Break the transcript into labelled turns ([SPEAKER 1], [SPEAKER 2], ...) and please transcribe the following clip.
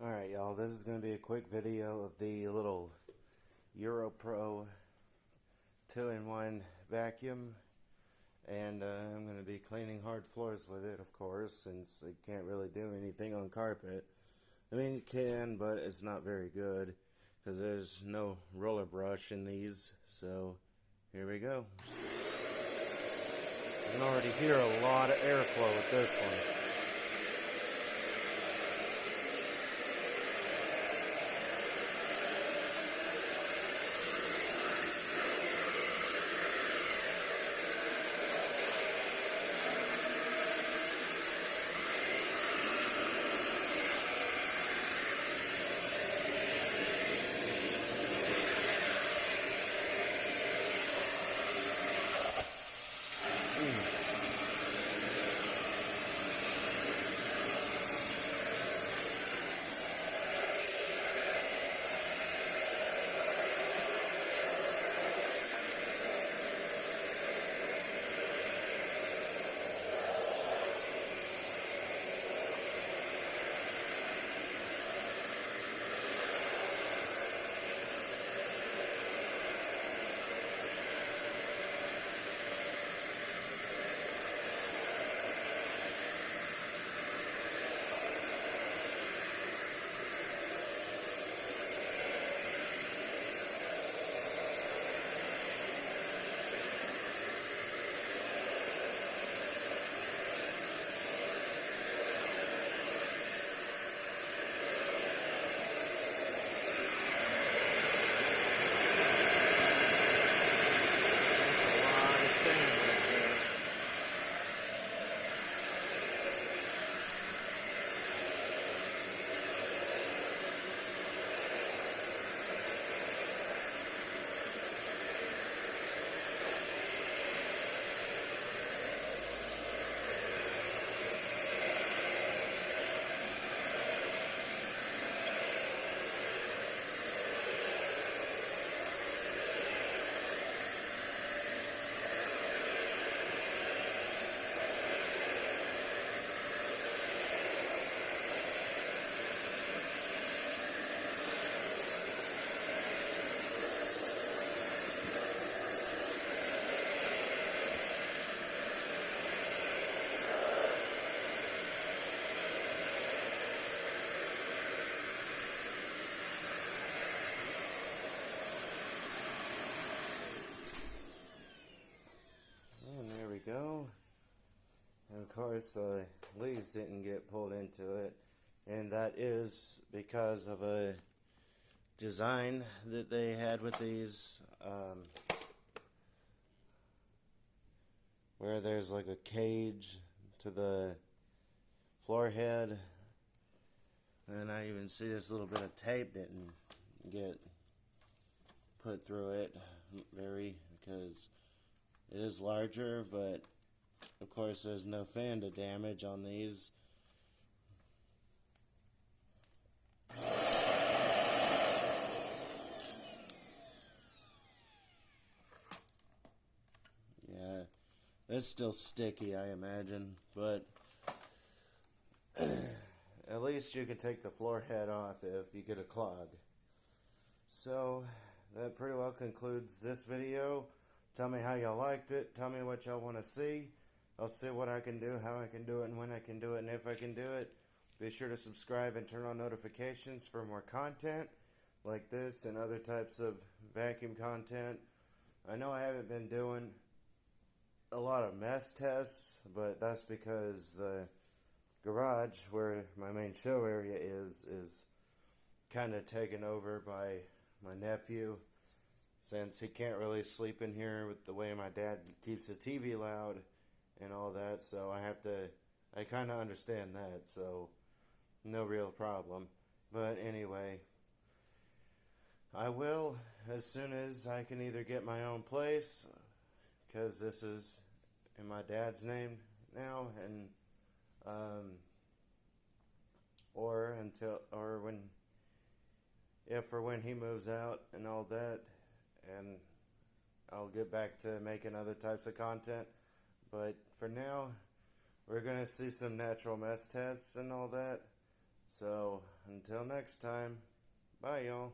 [SPEAKER 1] Alright, y'all, this is going to be a quick video of the little EuroPro 2-in-1 vacuum, and I'm going to be cleaning hard floors with it, of course, since it can't really do anything on carpet. I mean, it can, but it's not very good, because there's no roller brush in these, so here we go. You can already hear a lot of airflow with this one. And there we go. And of course, leaves didn't get pulled into it, and that is because of a design that they had with these, where there's like a cage to the floor head, and I even see this little bit of tape didn't get put through it because it is larger, but of course there's no fan to damage on these. Yeah, it's still sticky, I imagine, but at least you can take the floor head off if you get a clog. So that pretty well concludes this video. Tell me how y'all liked it. Tell me what y'all want to see. I'll see what I can do, how I can do it, and when I can do it, and if I can do it. Be sure to subscribe and turn on notifications for more content like this and other types of vacuum content. I know I haven't been doing a lot of mess tests, but that's because the garage, where my main show area is kind of taken over by my nephew, since he can't really sleep in here with the way my dad keeps the TV loud and all that. So I kind of understand that, so no real problem. But anyway, I will, as soon as I can either get my own place, because this is in my dad's name now, and if or when he moves out and all that, and I'll get back to making other types of content. But for now, we're going to see some natural mess tests and all that. So, until next time, bye y'all.